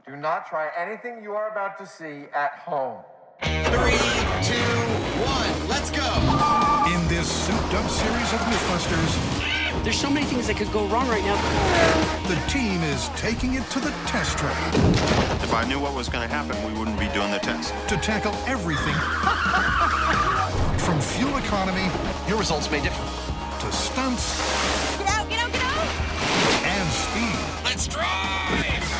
Do not try anything you are about to see at home. 3, 2, 1, let's go! In this souped-up series of Mythbusters, there's so many things that could go wrong right now. the team is taking it to the test track If I knew what was going to happen, we wouldn't be doing the test. to tackle everything from fuel economy Your results may differ. to stunts Get out, get out, get out! and speed. Let's drive!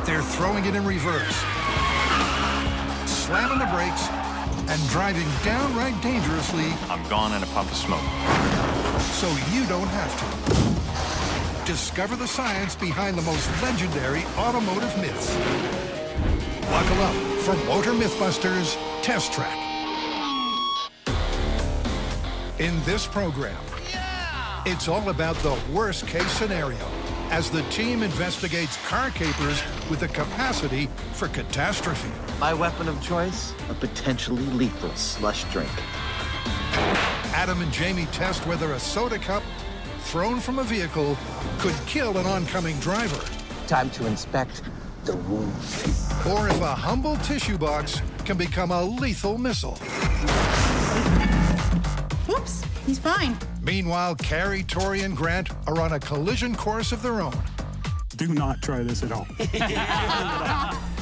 They're throwing it in reverse, slamming the brakes, and driving downright dangerously I'm gone in a puff of smoke. so you don't have to. Discover the science behind the most legendary automotive myths. Buckle up for Motor MythBusters Test Track. In this program, it's all about the worst-case scenario as the team investigates car capers with the capacity for catastrophe. My weapon of choice, a potentially lethal slush drink. Adam and Jamie test whether a soda cup thrown from a vehicle could kill an oncoming driver, Time to inspect the wounds. or if a humble tissue box can become a lethal missile. Whoops, he's fine. Meanwhile, Carrie, Tori, and Grant are on a collision course of their own Do not try this at home.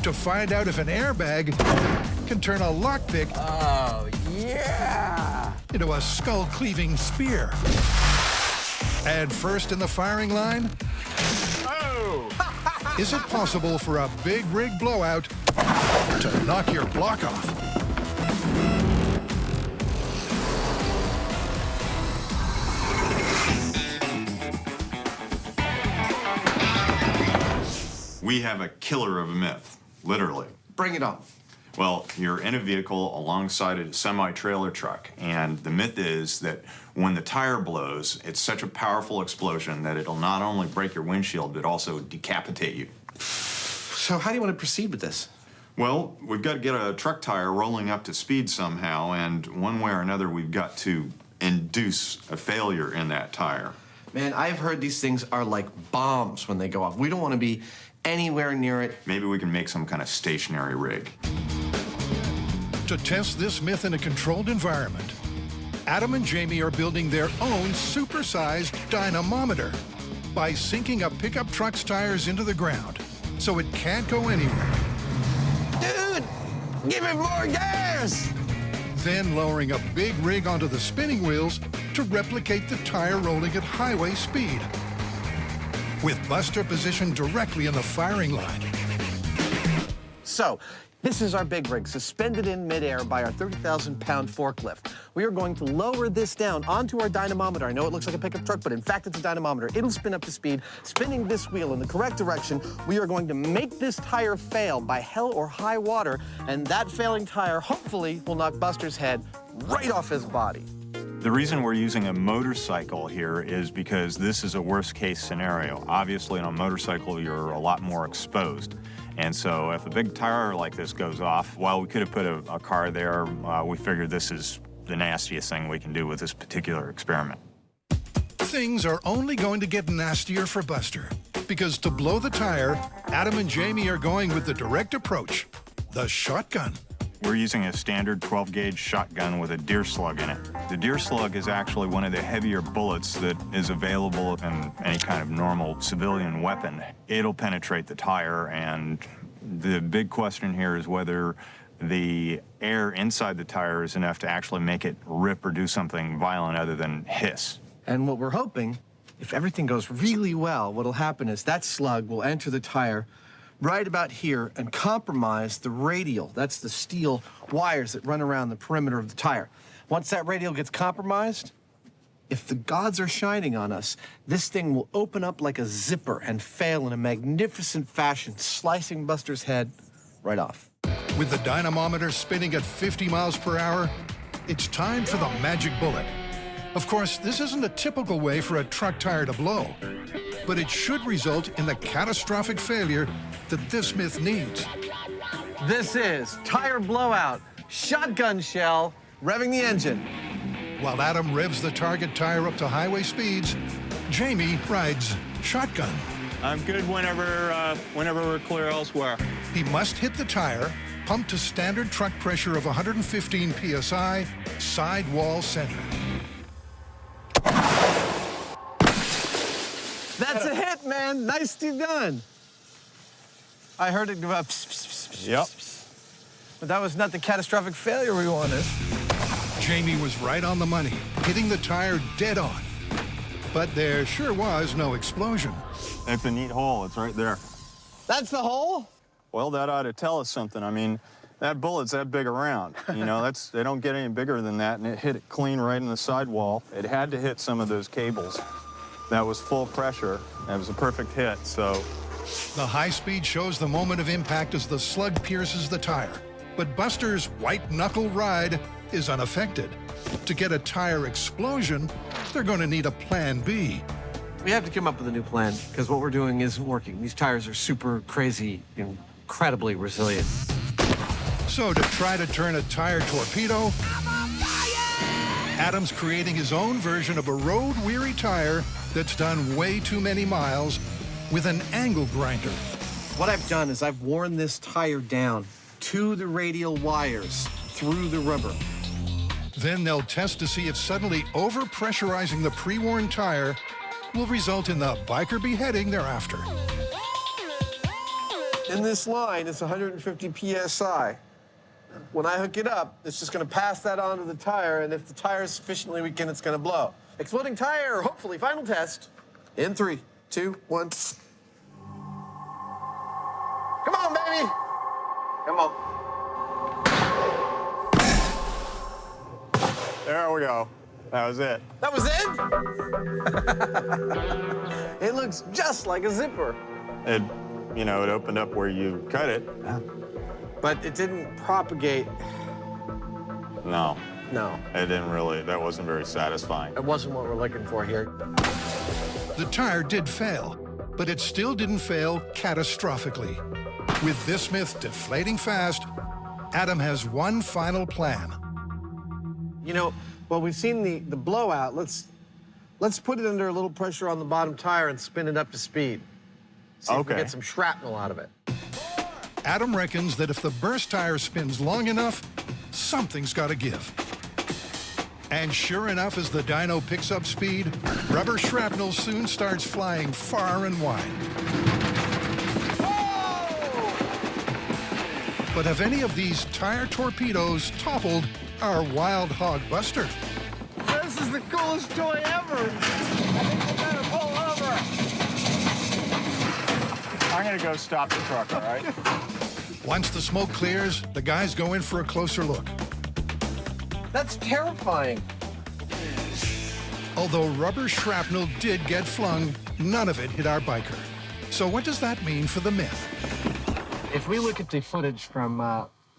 to find out if an airbag can turn a lockpick into a skull-cleaving spear. And first in the firing line, is it possible for a big rig blowout to knock your block off? We have a killer of a myth, literally. Bring it on. Well, you're in a vehicle alongside a semi-trailer truck, and the myth is that when the tire blows, it's such a powerful explosion that it'll not only break your windshield, but also decapitate you. So how do you want to proceed with this? Well, we've got to get a truck tire rolling up to speed somehow, and one way or another, we've got to induce a failure in that tire. Man, I've heard these things are like bombs when they go off. We don't want to be anywhere near it. Maybe we can make some kind of stationary rig. To test this myth in a controlled environment, Adam and Jamie are building their own supersized dynamometer by sinking a pickup truck's tires into the ground so it can't go anywhere. Dude, give it more gas! Then lowering a big rig onto the spinning wheels to replicate the tire rolling at highway speed, with Buster positioned directly in the firing line. So, this is our big rig, suspended in midair by our 30,000-pound forklift. We are going to lower this down onto our dynamometer. I know it looks like a pickup truck, but in fact, it's a dynamometer. It'll spin up to speed, spinning this wheel in the correct direction. We are going to make this tire fail by hell or high water, and that failing tire, hopefully, will knock Buster's head right off his body. The reason we're using a motorcycle here is because this is a worst-case scenario. Obviously, on a motorcycle, you're a lot more exposed. And so if a big tire like this goes off, while we could have put a car there, we figured this is the nastiest thing we can do with this particular experiment. Things are only going to get nastier for Buster, because to blow the tire, Adam and Jamie are going with the direct approach, the shotgun. We're using a standard 12-gauge shotgun with a deer slug in it. The deer slug is actually one of the heavier bullets that is available in any kind of normal civilian weapon. It'll penetrate the tire, and the big question here is whether the air inside the tire is enough to actually make it rip or do something violent other than hiss. And what we're hoping, if everything goes really well, what'll happen is that slug will enter the tire right about here and compromise the radial. That's the steel wires that run around the perimeter of the tire. Once that radial gets compromised, if the gods are shining on us, this thing will open up like a zipper and fail in a magnificent fashion, slicing Buster's head right off. With the dynamometer spinning at 50 miles per hour, it's time for the magic bullet. Of course, this isn't a typical way for a truck tire to blow, but it should result in the catastrophic failure that this myth needs. This is tire blowout, shotgun shell, revving the engine. While Adam revs the target tire up to highway speeds, Jamie rides shotgun. I'm good whenever we're clear elsewhere. He must hit the tire, pumped to standard truck pressure of 115 psi, sidewall center. That's a hit, man. Nicely done. I heard it go up. Pss, pss, pss, pss, Yep. pss. But that was not the catastrophic failure we wanted. Jamie was right on the money, hitting the tire dead on. But there sure was no explosion. It's a neat hole. It's right there. That's the hole? Well, that ought to tell us something. I mean, that bullet's that big around. You know, they don't get any bigger than that, and it hit it clean right in the sidewall. It had to hit some of those cables. That was full pressure. That was a perfect hit, so. The high speed shows the moment of impact as the slug pierces the tire. But Buster's white-knuckle ride is unaffected. To get a tire explosion, they're going to need a plan B. We have to come up with a new plan, because what we're doing isn't working. These tires are super crazy, incredibly resilient. So to try to turn a tire torpedo, Adam's creating his own version of a road-weary tire that's done way too many miles with an angle grinder. What I've done is I've worn this tire down to the radial wires through the rubber. Then they'll test to see if suddenly over-pressurizing the pre-worn tire will result in the biker beheading they're after. In this line, it's 150 psi. When I hook it up, it's just going to pass that onto the tire, and if the tire is sufficiently weakened, it's going to blow. Exploding tire, hopefully. Final test. In 3, 2, 1. Come on, baby. Come on. There we go. That was it. That was it? It looks just like a zipper. It opened up where you cut it. But it didn't propagate. No. No. It didn't really. That wasn't very satisfying. It wasn't what we're looking for here. The tire did fail, but it still didn't fail catastrophically. With this myth deflating fast, Adam has one final plan. Well, we've seen the blowout. Let's put it under a little pressure on the bottom tire and spin it up to speed. See if we Okay. get some shrapnel out of it. Adam reckons that if the burst tire spins long enough, something's got to give. And sure enough, as the dyno picks up speed, rubber shrapnel soon starts flying far and wide. But have any of these tire torpedoes toppled our Wild Hog Buster? This is the coolest toy ever. I think we gotta pull over. I'm gonna go stop the truck, all right? Once the smoke clears, the guys go in for a closer look. That's terrifying. Although rubber shrapnel did get flung, none of it hit our biker. So what does that mean for the myth? If we look at the footage from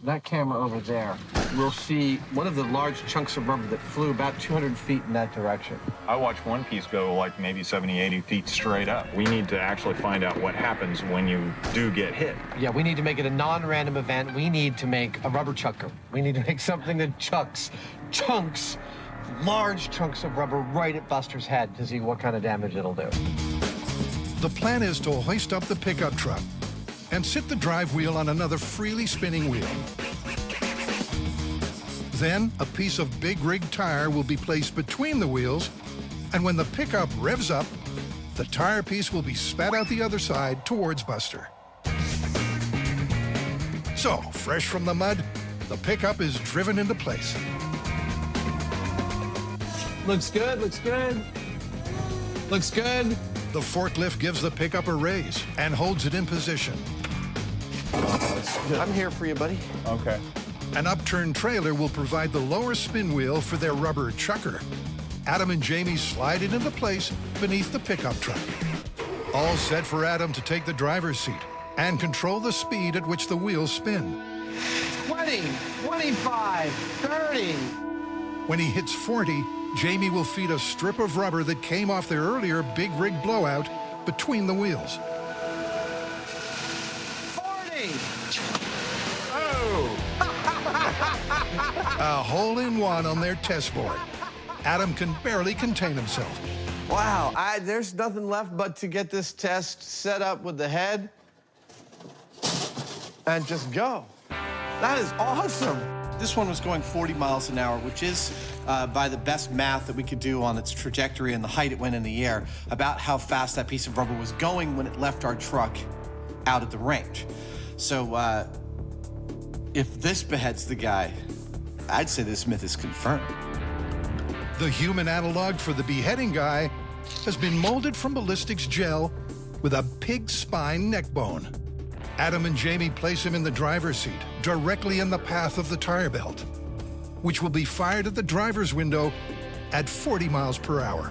that camera over there, we'll see one of the large chunks of rubber that flew about 200 feet in that direction. I watched one piece go like maybe 70, 80 feet straight up. We need to actually find out what happens when you do get hit. Yeah, we need to make it a non-random event. We need to make a rubber chucker. We need to make something that chucks chunks, large chunks of rubber right at Buster's head to see what kind of damage it'll do. The plan is to hoist up the pickup truck and sit the drive wheel on another freely spinning wheel. Then, a piece of big rig tire will be placed between the wheels, and when the pickup revs up, the tire piece will be spat out the other side towards Buster. So, fresh from the mud, the pickup is driven into place. Looks good, looks good. Looks good. The forklift gives the pickup a raise and holds it in position. I'm here for you, buddy. Okay. An upturned trailer will provide the lower spin wheel for their rubber chucker. Adam and Jamie slide it into place beneath the pickup truck. All set for Adam to take the driver's seat and control the speed at which the wheels spin. 20, 25, 30. When he hits 40, Jamie will feed a strip of rubber that came off their earlier big rig blowout between the wheels. 40. A hole-in-one on their test board. Adam can barely contain himself. Wow, there's nothing left but to get this test set up with the head and just go. That is awesome. This one was going 40 miles an hour, which is, by the best math that we could do on its trajectory and the height it went in the air, about how fast that piece of rubber was going when it left our truck out at the range. So, if this beheads the guy, I'd say this myth is confirmed. The human analog for the beheading guy has been molded from ballistics gel with a pig spine neck bone. Adam and Jamie place him in the driver's seat, directly in the path of the tire belt, which will be fired at the driver's window at 40 miles per hour.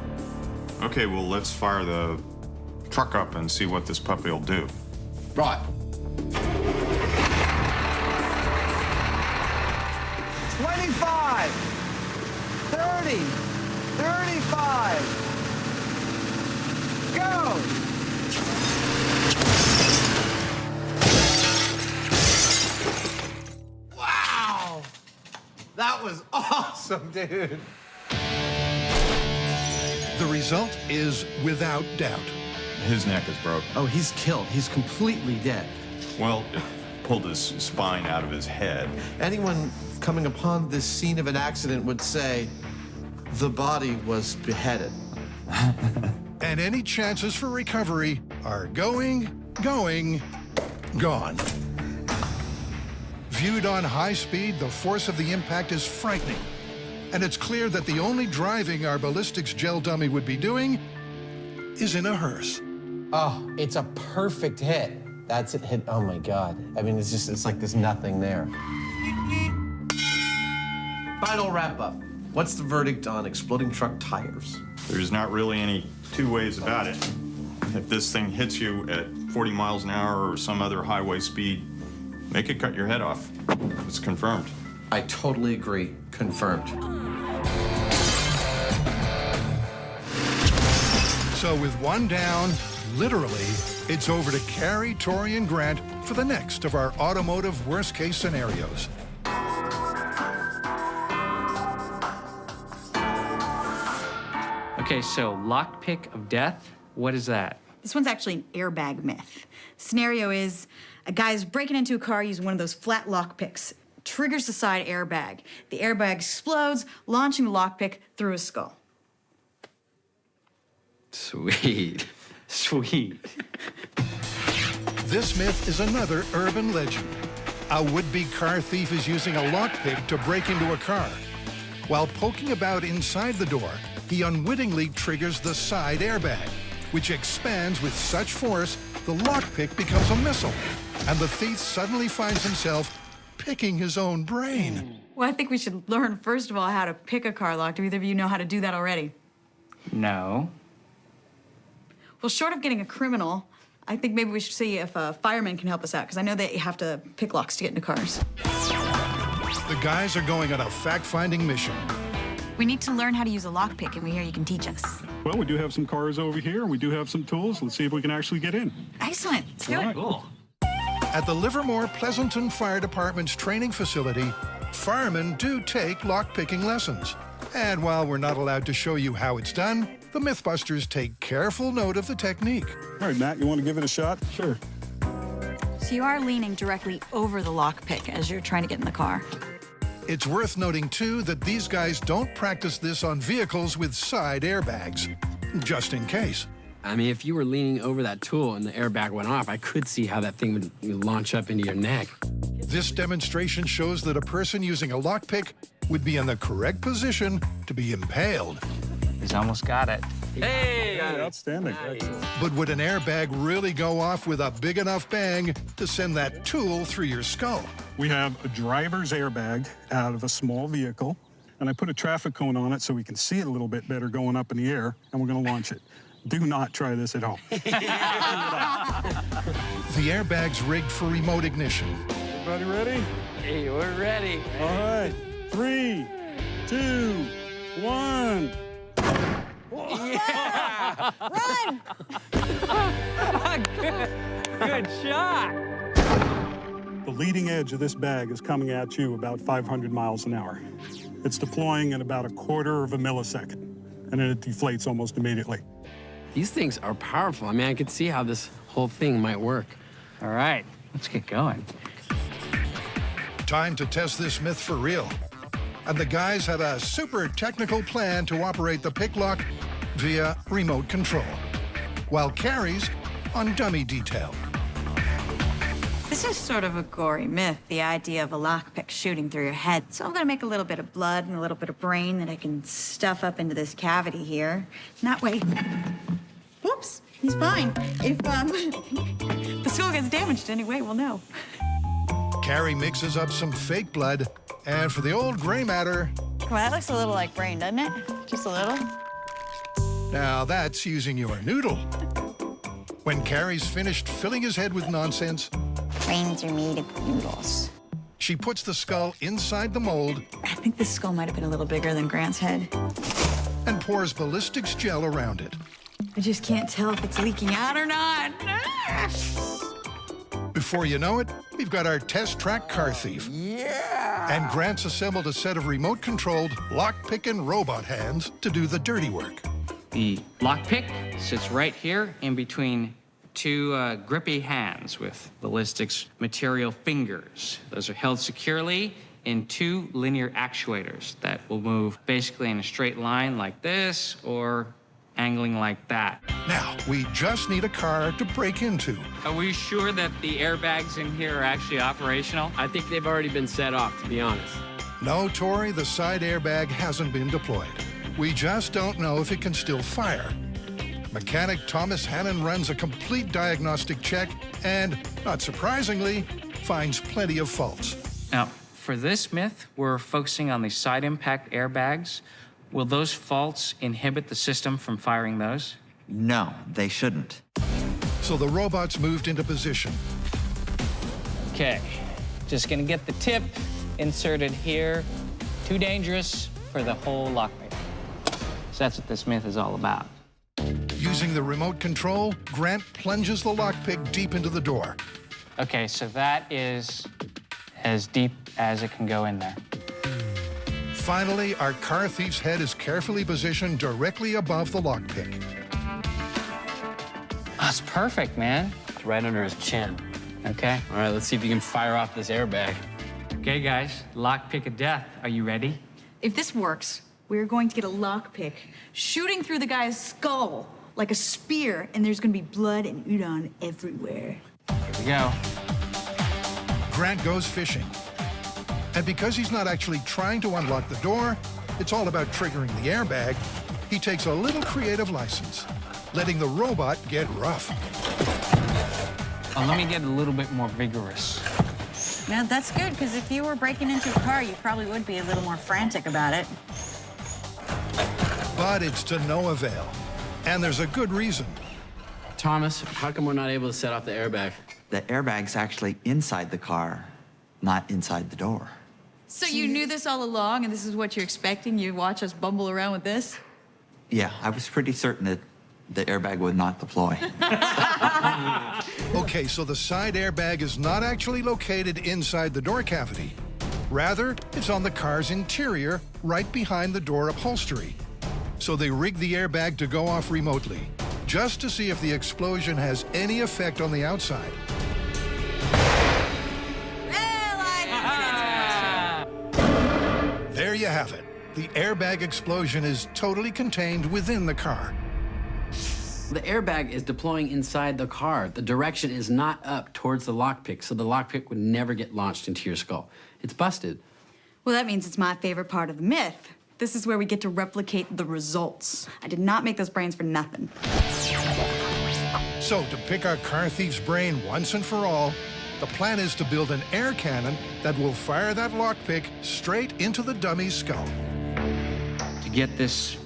Okay, well, let's fire the truck up and see what this puppy will do. Right. 25, 30, 35, go! Wow! That was awesome, dude. The result is without doubt. His neck is broken. Oh, he's killed. He's completely dead. Well, it pulled his spine out of his head. Anyone coming upon this scene of an accident would say the body was beheaded. And any chances for recovery are going, gone. Viewed on high speed, the force of the impact is frightening. And it's clear that the only driving our ballistics gel dummy would be doing is in a hearse. Oh, it's a perfect hit. That's it hit. Oh my God. I mean, it's like there's nothing there. Final wrap up. What's the verdict on exploding truck tires? There's not really any two ways about it. If this thing hits you at 40 miles an hour or some other highway speed, make it cut your head off. It's confirmed. I totally agree. Confirmed. So with one down, literally, it's over to Carrie, Tori, and Grant for the next of our automotive worst-case scenarios. Okay, so lockpick of death, what is that? This one's actually an airbag myth. Scenario is a guy's breaking into a car using one of those flat lockpicks, triggers the side airbag. The airbag explodes, launching the lockpick through his skull. Sweet. Sweet. This myth is another urban legend. A would-be car thief is using a lockpick to break into a car. While poking about inside the door, he unwittingly triggers the side airbag, which expands with such force the lockpick becomes a missile, and the thief suddenly finds himself picking his own brain. Well, I think we should learn, first of all, how to pick a car lock. Do either of you know how to do that already? No. Well, short of getting a criminal, I think maybe we should see if a fireman can help us out, because I know that you have to pick locks to get into cars. The guys are going on a fact-finding mission. We need to learn how to use a lockpick, and we hear you can teach us. Well, we do have some cars over here, and we do have some tools. Let's see if we can actually get in. Excellent. Let's do it. Cool. At the Livermore Pleasanton Fire Department's training facility, firemen do take lockpicking lessons. And while we're not allowed to show you how it's done, the Mythbusters take careful note of the technique. All right, Matt, you want to give it a shot? Sure. So you are leaning directly over the lockpick as you're trying to get in the car. It's worth noting, too, that these guys don't practice this on vehicles with side airbags, just in case. I mean, if you were leaning over that tool and the airbag went off, I could see how that thing would launch up into your neck. This demonstration shows that a person using a lockpick would be in the correct position to be impaled. He's almost got it. Hey! Outstanding. Excellent. But would an airbag really go off with a big enough bang to send that tool through your skull? We have a driver's airbag out of a small vehicle, and I put a traffic cone on it so we can see it a little bit better going up in the air, and we're going to launch it. Do not try this at home. The airbag's rigged for remote ignition. Everybody ready? Hey, we're ready. All right. 3, 2, 1. Yeah! Run! Good shot! The leading edge of this bag is coming at you about 500 miles an hour. It's deploying in about 1/4 of a millisecond. and then it deflates almost immediately. These things are powerful. I mean, I could see how this whole thing might work. All right, let's get going. Time to test this myth for real. And the guys had a super technical plan to operate the pick lock via remote control, while Carrie's on dummy detail. This is sort of a gory myth, the idea of a lockpick shooting through your head. So I'm gonna make a little bit of blood and a little bit of brain that I can stuff up into this cavity here. And that way, whoops, he's fine. If the skull gets damaged anyway, we'll know. Carrie mixes up some fake blood, and for the old gray matter, Well, that looks a little like brain, doesn't it? Just a little. now that's using your noodle. When Carrie's finished filling his head with nonsense, Brains are made of noodles. she puts the skull inside the mold I think this skull might have been a little bigger than Grant's head. and pours ballistics gel around it. I just can't tell if it's leaking out or not. Before you know it, we've got our test track car thief. Yeah! And Grant's assembled a set of remote-controlled, lock-picking robot hands to do the dirty work. The lockpick sits right here in between two grippy hands with ballistics material fingers. Those are held securely in two linear actuators that will move basically in a straight line like this or angling like that. Now, we just need a car to break into. Are we sure that the airbags in here are actually operational? I think they've already been set off, to be honest. No, Tori, the side airbag hasn't been deployed. We just don't know if it can still fire. Mechanic Thomas Hannon runs a complete diagnostic check and, not surprisingly, finds plenty of faults. Now, for this myth, we're focusing on the side impact airbags. Will those faults inhibit the system from firing those? No, they shouldn't. So the robots moved into position. Okay, just gonna get the tip inserted here. Too dangerous for the whole lockpick. So that's what this myth is all about. Using the remote control, Grant plunges the lockpick deep into the door. Okay, so that is as deep as it can go in there. Finally, our car thief's head is carefully positioned directly above the lockpick. That's perfect, man. It's right under his chin. Okay. All right, let's see if you can fire off this airbag. Okay, guys, lockpick of death. Are you ready? If this works, we're going to get a lockpick shooting through the guy's skull like a spear, and there's gonna be blood and udon everywhere. Here we go. Grant goes fishing. And because he's not actually trying to unlock the door, it's all about triggering the airbag, he takes a little creative license, letting the robot get rough. Oh, let me get a little bit more vigorous. Now, that's good, because if you were breaking into a car, you probably would be a little more frantic about it. But it's to no avail. And there's a good reason. Thomas, how come we're not able to set off the airbag? The airbag's actually inside the car, not inside the door. So you knew this all along, and this is what you're expecting? You watch us bumble around with this? Yeah, I was pretty certain that the airbag would not deploy. Okay, so the side airbag is not actually located inside the door cavity. Rather, it's on the car's interior, right behind the door upholstery. So they rig the airbag to go off remotely, just to see if the explosion has any effect on the outside. There you have it. The airbag explosion is totally contained within the car. The airbag is deploying inside the car. The direction is not up towards the lockpick, so the lockpick would never get launched into your skull. It's busted. Well, that means it's my favorite part of the myth. This is where we get to replicate the results. I did not make those brains for nothing. So, to pick our car thief's brain once and for all, the plan is to build an air cannon that will fire that lockpick straight into the dummy's skull. To get this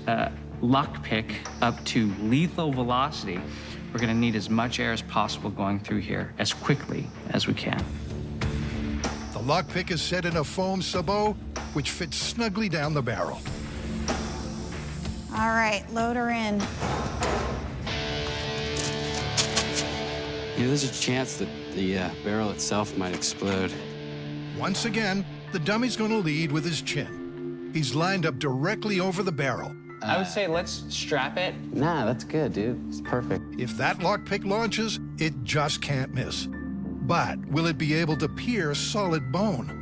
lockpick up to lethal velocity, we're gonna need as much air as possible going through here as quickly as we can. The lockpick is set in a foam sabot, which fits snugly down the barrel. All right, load her in. You know, there's a chance that the barrel itself might explode. Once again, the dummy's going to lead with his chin. He's lined up directly over the barrel, I would say let's strap it. Nah, that's good, dude. It's perfect. If that lockpick launches, it just can't miss. But will it be able to pierce solid bone?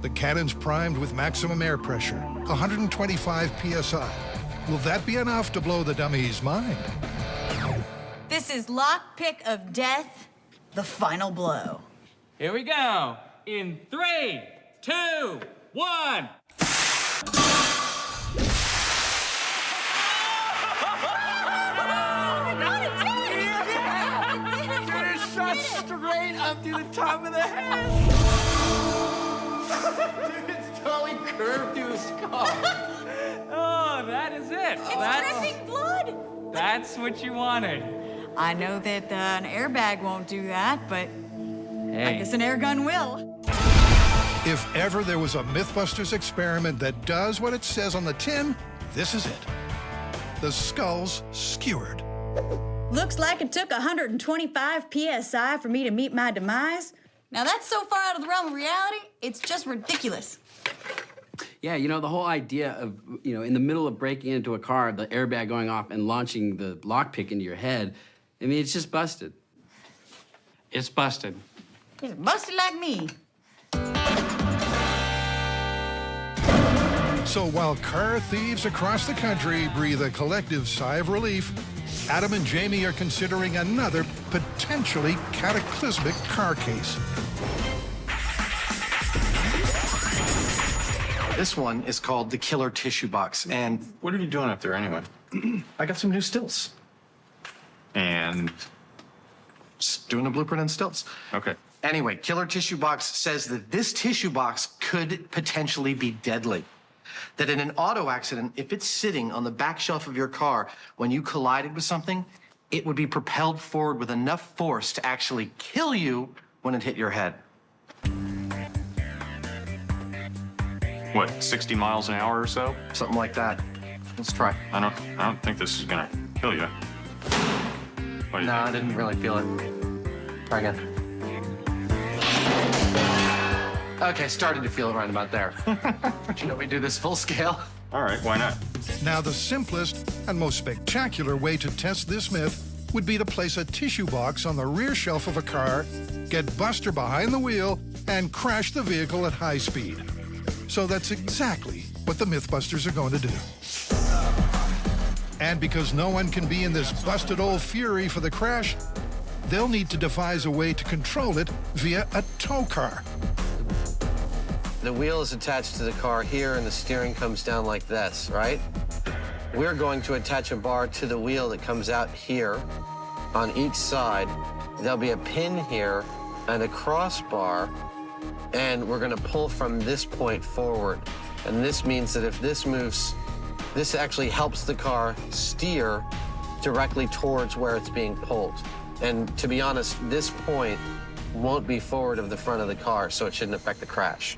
The cannon's primed with maximum air pressure, 125 psi. Will that be enough to blow the dummy's mind? This is lockpick of death, the final blow. Here we go. In 3, 2, 1. Straight up to the top of the head. Dude, it's totally curved through the skull. Oh, that is it. It's dripping blood. That's what you wanted. I know that an airbag won't do that, but I Hey, guess an air gun will. If ever there was a MythBusters experiment that does what it says on the tin, this is it. The skull's skewered. Looks like it took 125 psi for me to meet my demise. Now that's so far out of the realm of reality, it's just ridiculous. Yeah, you know, the whole idea of, you know, in the middle of breaking into a car, the airbag going off and launching the lockpick into your head, I mean, it's just busted. it's busted. It's busted like me. So while car thieves across the country breathe a collective sigh of relief, Adam and Jamie are considering another potentially cataclysmic car case. This one is called the killer tissue box, and What are you doing up there anyway? I got some new stills. And, Just doing a blueprint on stills. okay. Anyway, killer tissue box says that this tissue box could potentially be deadly. That in an auto accident, if it's sitting on the back shelf of your car, when you collided with something, it would be propelled forward with enough force to actually kill you when it hit your head. What, 60 miles an hour or so? Something like that. Let's try. I don't think this is gonna kill you. What do you No, I think? didn't really feel it. Try again. Okay, started to feel it right about there. Should we do this full scale? All right, why not? Now, the simplest and most spectacular way to test this myth would be to place a tissue box on the rear shelf of a car, get Buster behind the wheel, and crash the vehicle at high speed. So that's exactly what the MythBusters are going to do. And because no one can be in this busted old fury for the crash, they'll need to devise a way to control it via a tow car. The wheel is attached to the car here, and the steering comes down like this, right? We're going to attach a bar to the wheel that comes out here on each side. There'll be a pin here and a crossbar, and we're going to pull from this point forward. And this means that if this moves, this actually helps the car steer directly towards where it's being pulled. And to be honest, this point won't be forward of the front of the car, so it shouldn't affect the crash.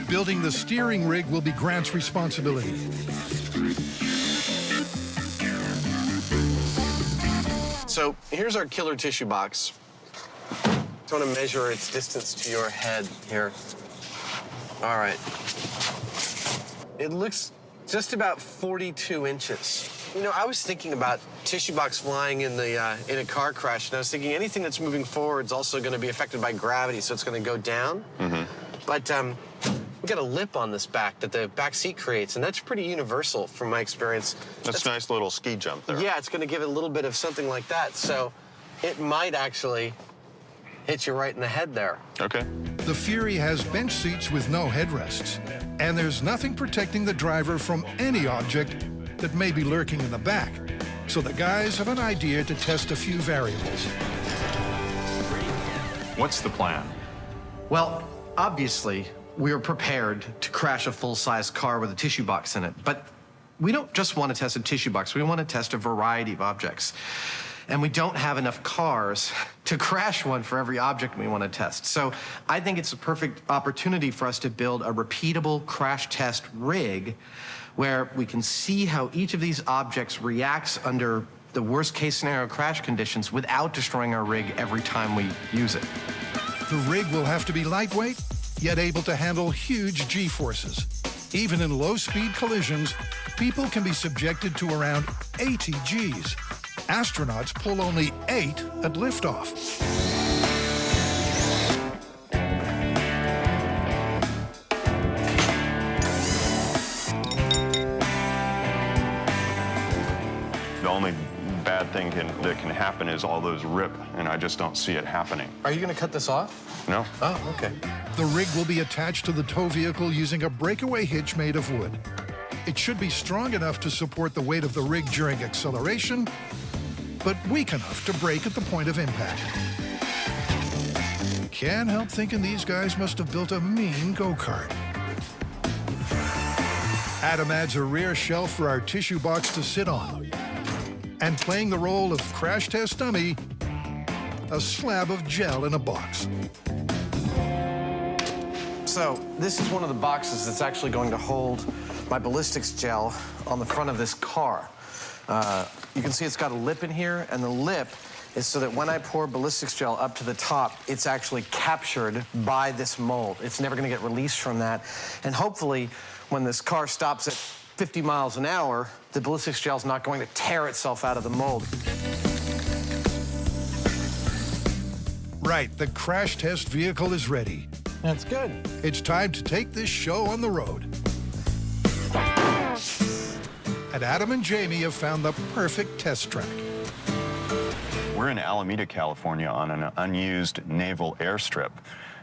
Building the steering rig will be Grant's responsibility. So here's our killer tissue box. I want to measure its distance to your head here. All right. It looks just about 42 inches. You know, I was thinking about tissue box flying in a car crash, and I was thinking anything that's moving forward is also going to be affected by gravity, so it's going to go down. But we got a lip on this back that the back seat creates, and that's pretty universal from my experience. That's a nice little ski jump there. Yeah, it's going to give it a little bit of something like that, so it might actually hit you right in the head there. Okay. The Fury has bench seats with no headrests, and there's nothing protecting the driver from any object that may be lurking in the back. So the guys have an idea to test a few variables. What's the plan? Well, obviously, we are prepared to crash a full-size car with a tissue box in it. But we don't just want to test a tissue box. We want to test a variety of objects. And we don't have enough cars to crash one for every object we want to test. So I think it's a perfect opportunity for us to build a repeatable crash test rig where we can see how each of these objects reacts under the worst case scenario crash conditions without destroying our rig every time we use it. The rig will have to be lightweight, yet able to handle huge G-forces. Even in low-speed collisions, people can be subjected to around 80 Gs. Astronauts pull only 8 at liftoff. The only bad thing that can happen is all those rip, and I just don't see it happening. Are you going to cut this off? No. Oh, okay. The rig will be attached to the tow vehicle using a breakaway hitch made of wood. It should be strong enough to support the weight of the rig during acceleration, but weak enough to brake at the point of impact. Can't help thinking these guys must have built a mean go-kart. Adam adds a rear shelf for our tissue box to sit on. And playing the role of crash test dummy, a slab of gel in a box. So this is one of the boxes that's actually going to hold my ballistics gel on the front of this car. You can see it's got a lip in here, and the lip is so that when I pour ballistics gel up to the top, it's actually captured by this mold. It's never going to get released from that. And hopefully, when this car stops at 50 miles an hour, the ballistics gel's not going to tear itself out of the mold. Right, the crash test vehicle is ready. That's good. It's time to take this show on the road. And Adam and Jamie have found the perfect test track. We're in Alameda, California on an unused naval airstrip.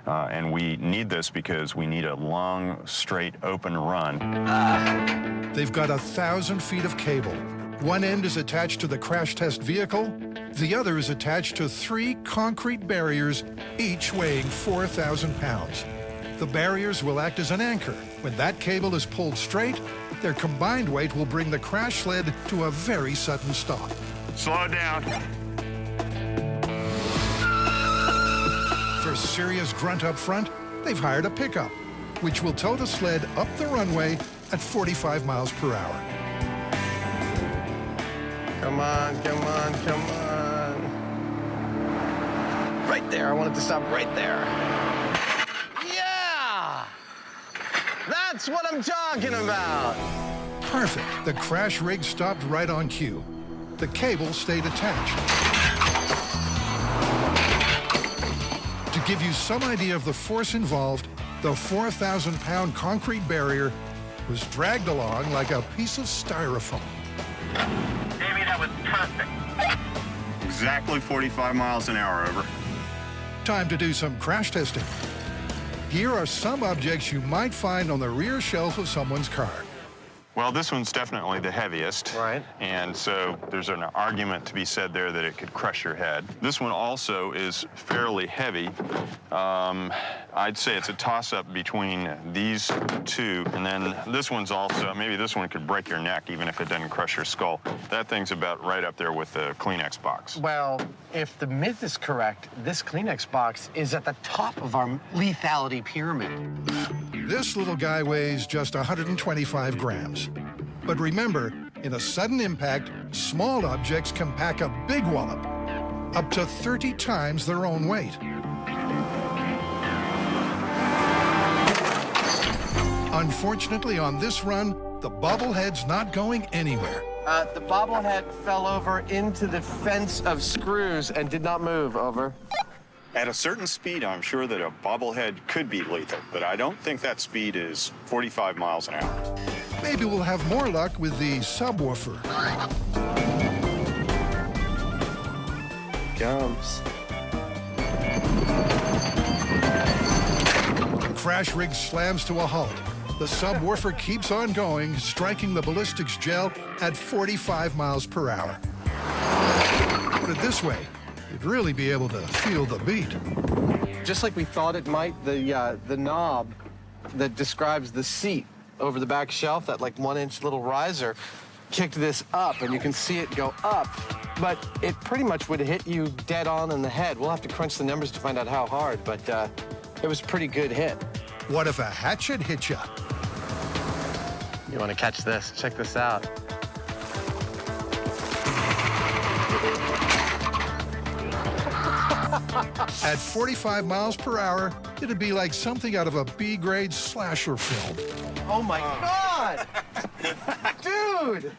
And we need this because we need a long, straight, open run. They've got 1,000 feet of cable. One end is attached to the crash test vehicle. The other is attached to 3 concrete barriers, each weighing 4,000 pounds. The barriers will act as an anchor. When that cable is pulled straight, their combined weight will bring the crash sled to a very sudden stop. Slow down. For a serious grunt up front, they've hired a pickup, which will tow the sled up the runway at 45 miles per hour. Come on, come on, come on. Right there, I want it to stop right there. Yeah! That's what I'm talking about. Perfect. The crash rig stopped right on cue. The cable stayed attached. To give you some idea of the force involved, the 4,000-pound concrete barrier was dragged along like a piece of styrofoam. Jamie, that was perfect. Exactly 45 miles an hour, over. Time to do some crash testing. Here are some objects you might find on the rear shelf of someone's car. Well, this one's definitely the heaviest. Right. And so there's an argument to be said there that it could crush your head. This one also is fairly heavy. I'd say it's a toss-up between these two, and then this one's also, maybe this one could break your neck even if it doesn't crush your skull. That thing's about right up there with the Kleenex box. Well, if the myth is correct, this Kleenex box is at the top of our lethality pyramid. This little guy weighs just 125 grams. But remember, in a sudden impact, small objects can pack a big wallop, up to 30 times their own weight. Unfortunately, on this run, the bobblehead's not going anywhere. The bobblehead fell over into the fence of screws and did not move, over. At a certain speed, I'm sure that a bobblehead could be lethal, but I don't think that speed is 45 miles an hour. Maybe we'll have more luck with the subwoofer. Comes. The crash rig slams to a halt. The subwoofer keeps on going, striking the ballistics gel at 45 miles per hour. Put it this way, you'd really be able to feel the beat. Just like we thought it might, the knob that describes the seat over the back shelf, that like 1-inch little riser, kicked this up, and you can see it go up, but it pretty much would hit you dead on in the head. We'll have to crunch the numbers to find out how hard, but it was a pretty good hit. What if a hatchet hit you? You want to catch this? Check this out. At 45 miles per hour, it'd be like something out of a B-grade slasher film. Oh my God! Dude!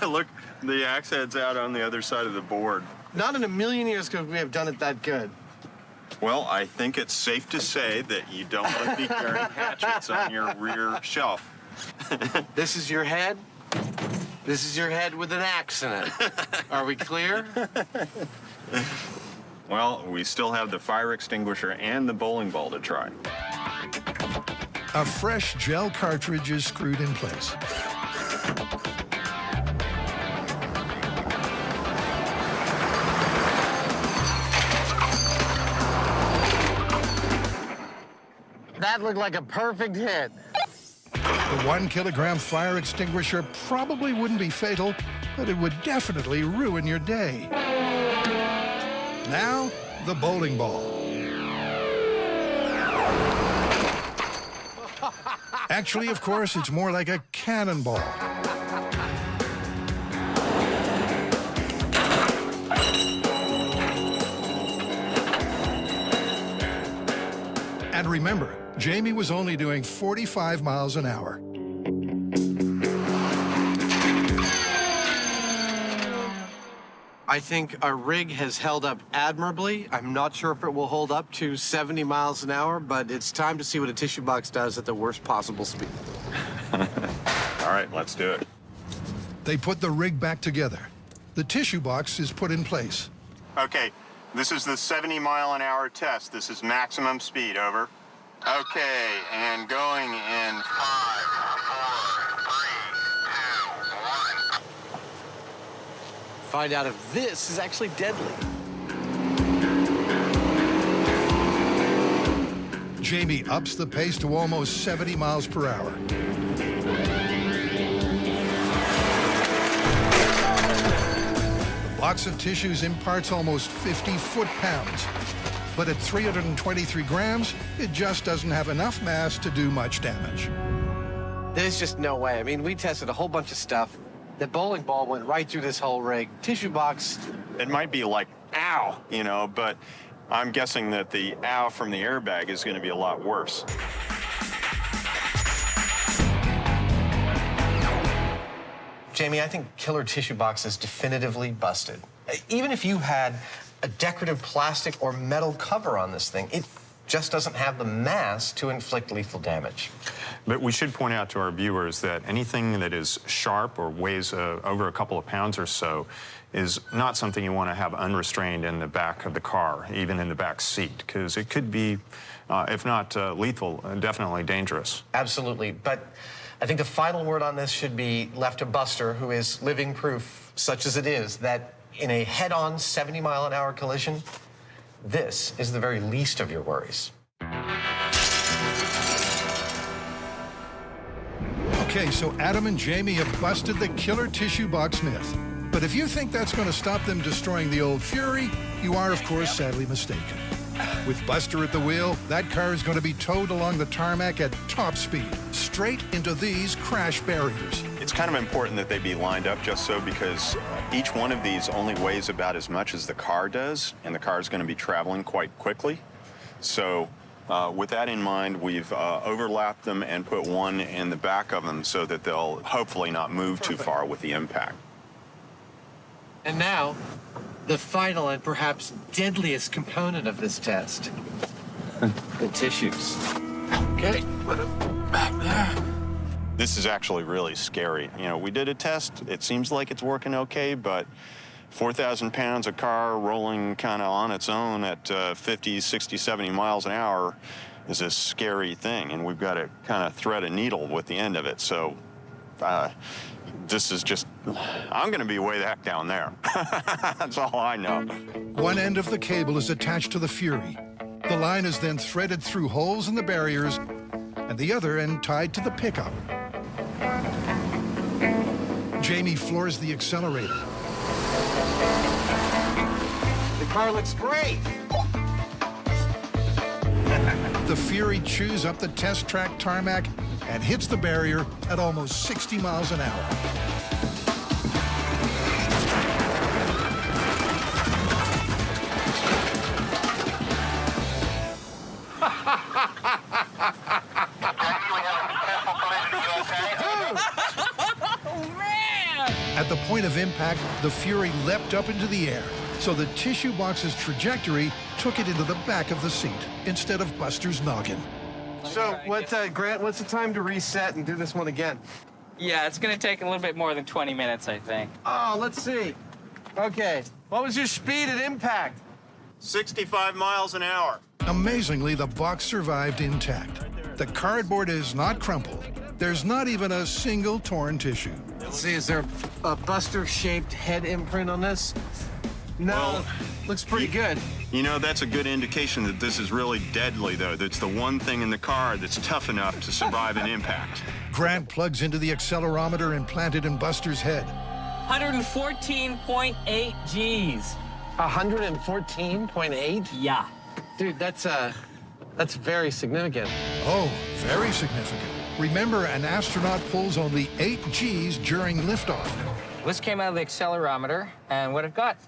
Look, the axe head's out on the other side of the board. Not in a million years could we have done it that good. Well, I think it's safe to say that you don't want to be carrying hatchets on your rear shelf. This is your head. This is your head with an axe in it. Are we clear? Well, we still have the fire extinguisher and the bowling ball to try. A fresh gel cartridge is screwed in place. That looked like a perfect hit. The 1 kilogram fire extinguisher probably wouldn't be fatal, but it would definitely ruin your day. Now, the bowling ball. Actually, of course, it's more like a cannonball. And remember, Jamie was only doing 45 miles an hour. I think our rig has held up admirably. I'm not sure if it will hold up to 70 miles an hour, but it's time to see what a tissue box does at the worst possible speed. All right, let's do it. They put the rig back together. The tissue box is put in place. Okay, this is the 70-mile-an-hour test. This is maximum speed, over. Okay, and going in 5, 4, 3, 2, 1. Find out if this is actually deadly. Jamie ups the pace to almost 70 miles per hour. The box of tissues imparts almost 50 foot-pounds. But at 323 grams, it just doesn't have enough mass to do much damage. There's just no way. I mean, we tested a whole bunch of stuff. The bowling ball went right through this whole rig. Tissue box. It might be like, ow, you know, but I'm guessing that the ow from the airbag is going to be a lot worse. Jamie, I think killer tissue box is definitively busted. Even if you had a decorative plastic or metal cover on this thing, it just doesn't have the mass to inflict lethal damage. But we should point out to our viewers that anything that is sharp or weighs over a couple of pounds or so is not something you want to have unrestrained in the back of the car, even in the back seat, because it could be, if not lethal, definitely dangerous. Absolutely, but I think the final word on this should be left to Buster, who is living proof, such as it is, that in a head-on 70-mile-an-hour collision, this is the very least of your worries. Okay, so Adam and Jamie have busted the killer tissue box myth. But if you think that's going to stop them destroying the old Fury, you are, of course, sadly mistaken. With Buster at the wheel, that car is going to be towed along the tarmac at top speed, straight into these crash barriers. It's kind of important that they be lined up just so, because each one of these only weighs about as much as the car does, and the car is going to be traveling quite quickly. So with that in mind, we've overlapped them and put one in the back of them so that they'll hopefully not move too far with the impact. And now, the final and perhaps deadliest component of this test, the tissues. Okay, put it back there. This is actually really scary. You know, we did a test. It seems like it's working okay, but 4,000 pounds of car rolling kind of on its own at 50, 60, 70 miles an hour is a scary thing, and we've got to kind of thread a needle with the end of it. So this is just, I'm going to be way the heck down there. That's all I know. One end of the cable is attached to the Fury. The line is then threaded through holes in the barriers, and the other end tied to the pickup. Jamie floors the accelerator. The car looks great. The Fury chews up the test track tarmac and hits the barrier at almost 60 miles an hour. impact, the Fury leapt up into the air, so the tissue box's trajectory took it into the back of the seat instead of Buster's noggin. So, Grant, what's the time to reset and do this one again? Yeah, it's gonna take a little bit more than 20 minutes, I think. Oh, let's see. Okay. What was your speed at impact? 65 miles an hour. Amazingly, the box survived intact. The cardboard is not crumpled. There's not even a single torn tissue. Let's see, is there a Buster-shaped head imprint on this? No, Well, looks pretty good. You know, that's a good indication that this is really deadly, though. That's the one thing in the car that's tough enough to survive an impact. Grant plugs into the accelerometer implanted in Buster's head. 114.8 Gs. 114.8? Yeah. Dude, that's very significant. Oh, very significant. Remember, an astronaut pulls only 8 Gs during liftoff. This came out of the accelerometer, and what it got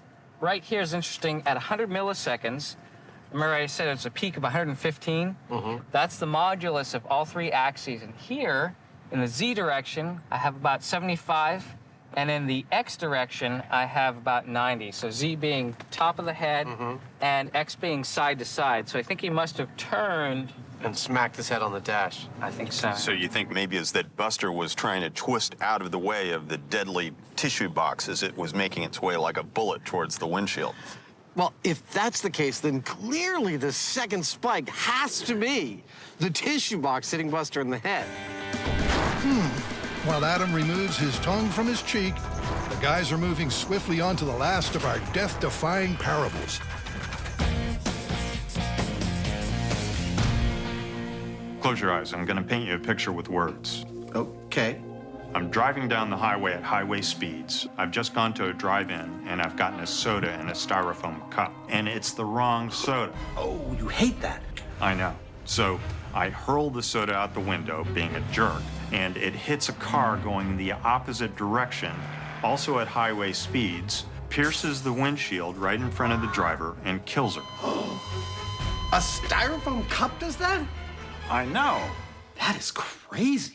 right here is interesting. At 100 milliseconds, remember I said it's a peak of 115? That's the modulus of all three axes. And here, in the Z direction, I have about 75, and in the X direction, I have about 90. So Z being top of the head, and X being side to side. So I think he must have turned. And smacked his head on the dash. I think so. So you think maybe it's that Buster was trying to twist out of the way of the deadly tissue box as it was making its way like a bullet towards the windshield. Well, if that's the case, then clearly the second spike has to be the tissue box hitting Buster in the head. While Adam removes his tongue from his cheek, the guys are moving swiftly on to the last of our death-defying parables. Close your eyes. I'm going to paint you a picture with words. Okay. I'm driving down the highway at highway speeds. I've just gone to a drive-in, and I've gotten a soda in a styrofoam cup. And it's the wrong soda. Oh, you hate that. I know. So I hurl the soda out the window, being a jerk, and it hits a car going the opposite direction, also at highway speeds, pierces the windshield right in front of the driver, and kills her. A styrofoam cup does that? I know. That is crazy.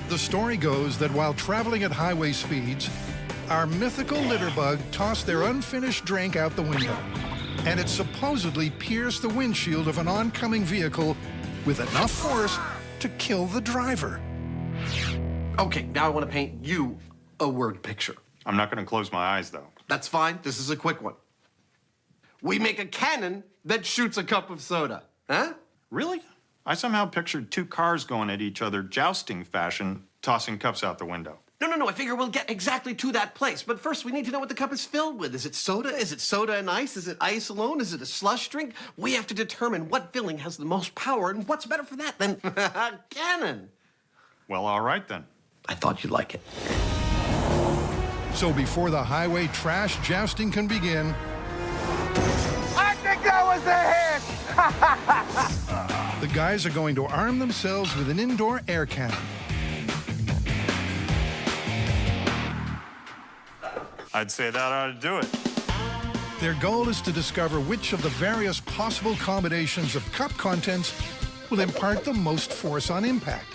The story goes that while traveling at highway speeds, our mythical litterbug tossed their unfinished drink out the window, and it supposedly pierced the windshield of an oncoming vehicle with enough force to kill the driver. Okay, now I want to paint you a word picture. I'm not going to close my eyes, though. That's fine. This is a quick one. We make a cannon that shoots a cup of soda. Huh? Really? I somehow pictured two cars going at each other, jousting fashion, tossing cups out the window. No. I figure we'll get exactly to that place. But first, we need to know what the cup is filled with. Is it soda? Is it soda and ice? Is it ice alone? Is it a slush drink? We have to determine what filling has the most power, and what's better for that than a cannon? Well, all right, then. I thought you'd like it. So before the highway trash jousting can begin, I think that was a hit! the guys are going to arm themselves with an indoor air cannon. I'd say that ought to do it. Their goal is to discover which of the various possible combinations of cup contents will impart the most force on impact.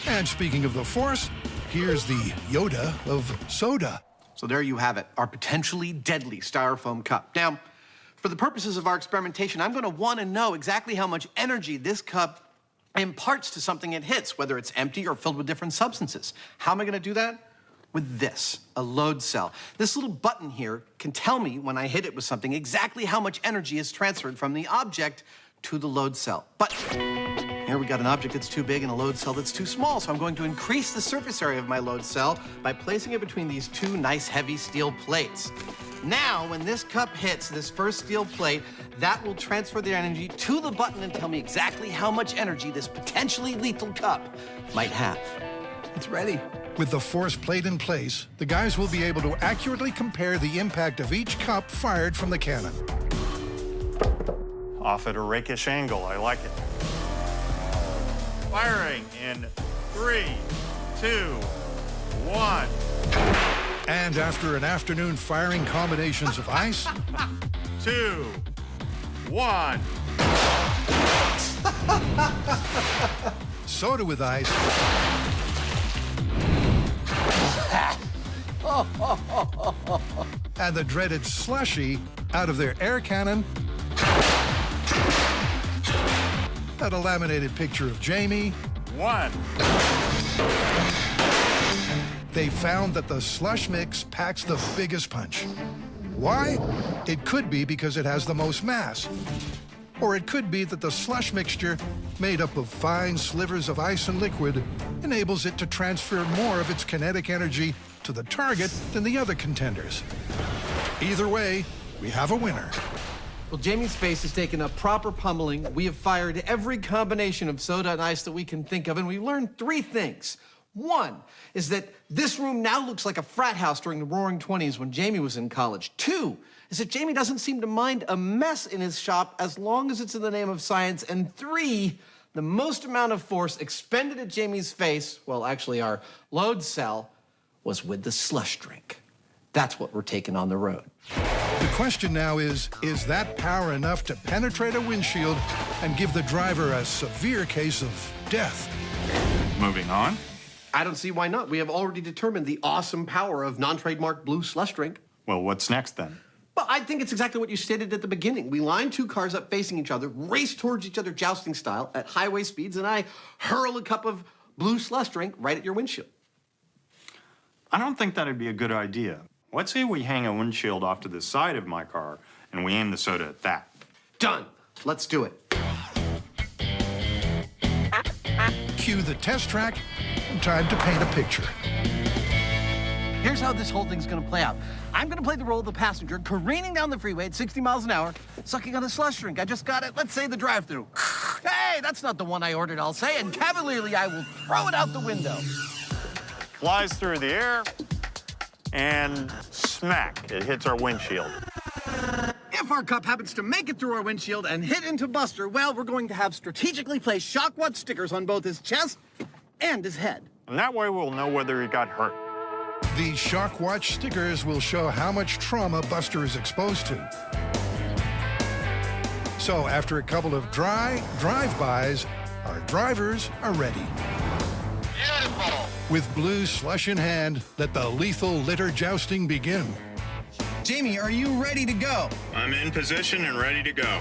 And speaking of the force, here's the Yoda of soda. So there you have it, our potentially deadly styrofoam cup. Now, for the purposes of our experimentation, I'm going to want to know exactly how much energy this cup imparts to something it hits, whether it's empty or filled with different substances. How am I going to do that? With this, a load cell. This little button here can tell me when I hit it with something exactly how much energy is transferred from the object to the load cell. But here we got an object that's too big and a load cell that's too small, so I'm going to increase the surface area of my load cell by placing it between these two nice heavy steel plates. Now, when this cup hits this first steel plate, that will transfer the energy to the button and tell me exactly how much energy this potentially lethal cup might have. It's ready. With the force plate in place, the guys will be able to accurately compare the impact of each cup fired from the cannon. Off at a rakish angle. I like it. Firing in 3, 2, 1. And after an afternoon firing combinations of ice, 2, 1. soda with ice, and the dreaded slushy out of their air cannon. And a laminated picture of Jamie. 1. They found that the slush mix packs the biggest punch. Why? It could be because it has the most mass. Or it could be that the slush mixture, made up of fine slivers of ice and liquid, enables it to transfer more of its kinetic energy to the target than the other contenders. Either way, we have a winner. Well, Jamie's face has taken a proper pummeling. We have fired every combination of soda and ice that we can think of, and we learned 3 things. 1 is that this room now looks like a frat house during the Roaring '20s when Jamie was in college. 2 is that Jamie doesn't seem to mind a mess in his shop as long as it's in the name of science. And 3, the most amount of force expended at Jamie's face, well, actually our load cell, was with the slush drink. That's what we're taking on the road. The question now is that power enough to penetrate a windshield and give the driver a severe case of death? Moving on. I don't see why not. We have already determined the awesome power of non-trademark blue slush drink. Well, what's next then? Well, I think it's exactly what you stated at the beginning. We line 2 cars up facing each other, race towards each other jousting style at highway speeds, and I hurl a cup of blue slush drink right at your windshield. I don't think that'd be a good idea. Let's say we hang a windshield off to the side of my car and we aim the soda at that. Done. Let's do it. Cue the test track, and time to paint a picture. Here's how this whole thing's gonna play out. I'm gonna play the role of the passenger careening down the freeway at 60 miles an hour, sucking on a slush drink. I just got it, let's say the drive-through. Hey, that's not the one I ordered, I'll say, and cavalierly I will throw it out the window. Flies through the air and smack, it hits our windshield. If our cup happens to make it through our windshield and hit into Buster, well, we're going to have strategically placed shock watch stickers on both his chest and his head. And that way we'll know whether he got hurt. These shock watch stickers will show how much trauma Buster is exposed to. So after a couple of dry drive-bys, our drivers are ready. Beautiful. With blue slush in hand, let the lethal litter jousting begin. Jamie, are you ready to go? I'm in position and ready to go.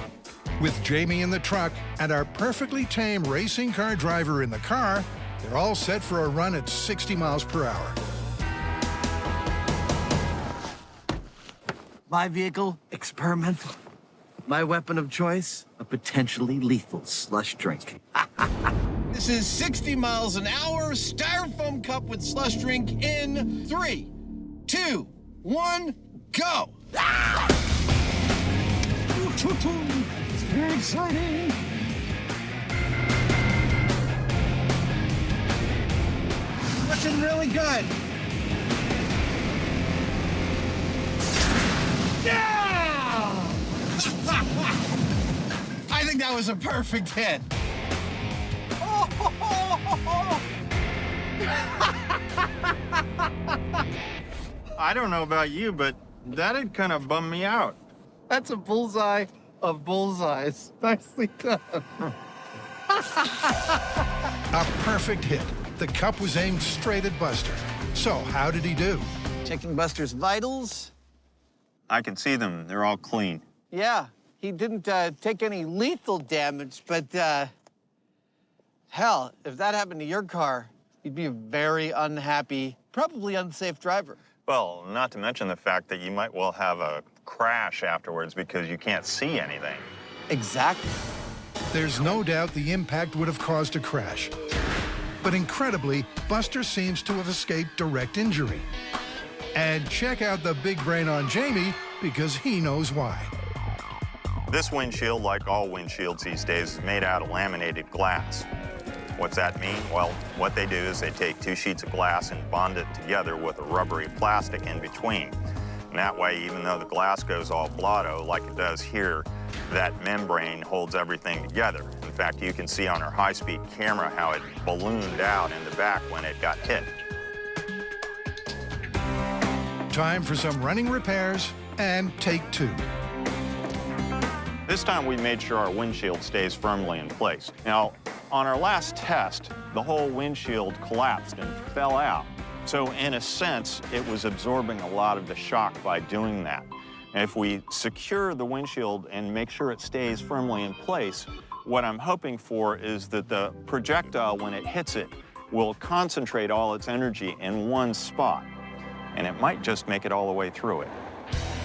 With Jamie in the truck and our perfectly tame racing car driver in the car, they're all set for a run at 60 miles per hour. My vehicle, experimental. My weapon of choice, a potentially lethal slush drink. This is 60 miles an hour, styrofoam cup with slush drink in 3, 2, 1, go! It's very exciting. Looking really good. Yeah! I think that was a perfect hit. I don't know about you, but that'd kind of bum me out. That's a bullseye of bullseyes. Nicely done. A perfect hit. The cup was aimed straight at Buster. So how did he do? Checking Buster's vitals. I can see them. They're all clean. Yeah, he didn't take any lethal damage, but hell, if that happened to your car, you'd be a very unhappy, probably unsafe driver. Well, not to mention the fact that you might well have a crash afterwards because you can't see anything. Exactly. There's no doubt the impact would have caused a crash. But incredibly, Buster seems to have escaped direct injury. And check out the big brain on Jamie, because he knows why. This windshield, like all windshields these days, is made out of laminated glass. What's that mean? Well, what they do is they take 2 sheets of glass and bond it together with a rubbery plastic in between. And that way, even though the glass goes all blotto like it does here, that membrane holds everything together. In fact, you can see on our high-speed camera how it ballooned out in the back when it got hit. Time for some running repairs and take 2. This time we made sure our windshield stays firmly in place. Now, on our last test, the whole windshield collapsed and fell out. So in a sense, it was absorbing a lot of the shock by doing that. And if we secure the windshield and make sure it stays firmly in place, what I'm hoping for is that the projectile, when it hits it, will concentrate all its energy in one spot. And it might just make it all the way through it.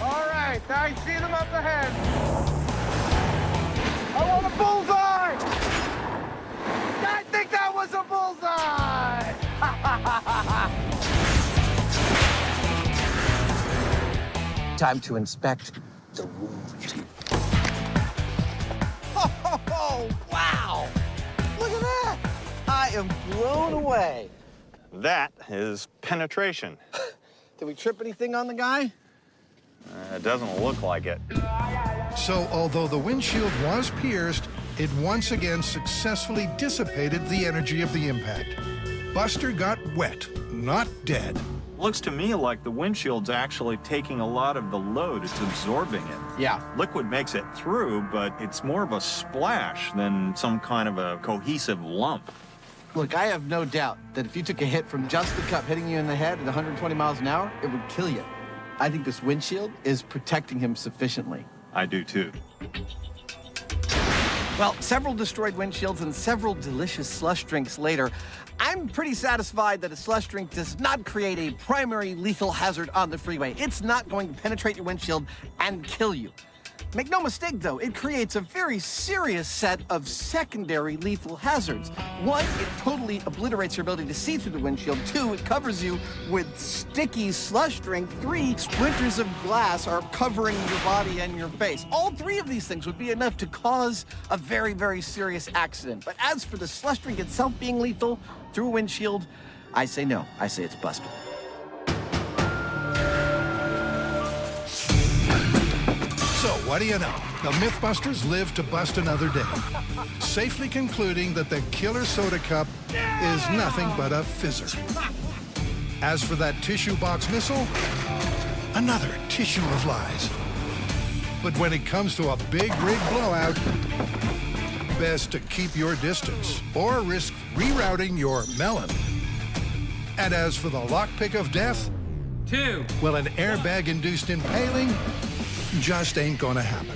All right, I see them up ahead. I want a bullseye! I think that was a bullseye! Time to inspect the wound. Oh, wow! Look at that! I am blown away. That is penetration. Did we trip anything on the guy? It doesn't look like it. So, although the windshield was pierced, it once again successfully dissipated the energy of the impact. Buster got wet, not dead. Looks to me like the windshield's actually taking a lot of the load. It's absorbing it. Yeah. Liquid makes it through, but it's more of a splash than some kind of a cohesive lump. Look, I have no doubt that if you took a hit from just the cup hitting you in the head at 120 miles an hour, it would kill you. I think this windshield is protecting him sufficiently. I do too. Well, several destroyed windshields and several delicious slush drinks later, I'm pretty satisfied that a slush drink does not create a primary lethal hazard on the freeway. It's not going to penetrate your windshield and kill you. Make no mistake, though, it creates a very serious set of secondary lethal hazards. One, it totally obliterates your ability to see through the windshield. Two, it covers you with sticky slush drink. Three, splinters of glass are covering your body and your face. All three of these things would be enough to cause a very, very serious accident. But as for the slush drink itself being lethal through a windshield, I say no. I say it's busted. So, what do you know? The MythBusters live to bust another day, safely concluding that the killer soda cup is nothing but a fizzer. As for that tissue box missile, another tissue of lies. But when it comes to a big rig blowout, best to keep your distance or risk rerouting your melon. And as for the lockpick of death, well, an airbag-induced impaling just ain't gonna happen.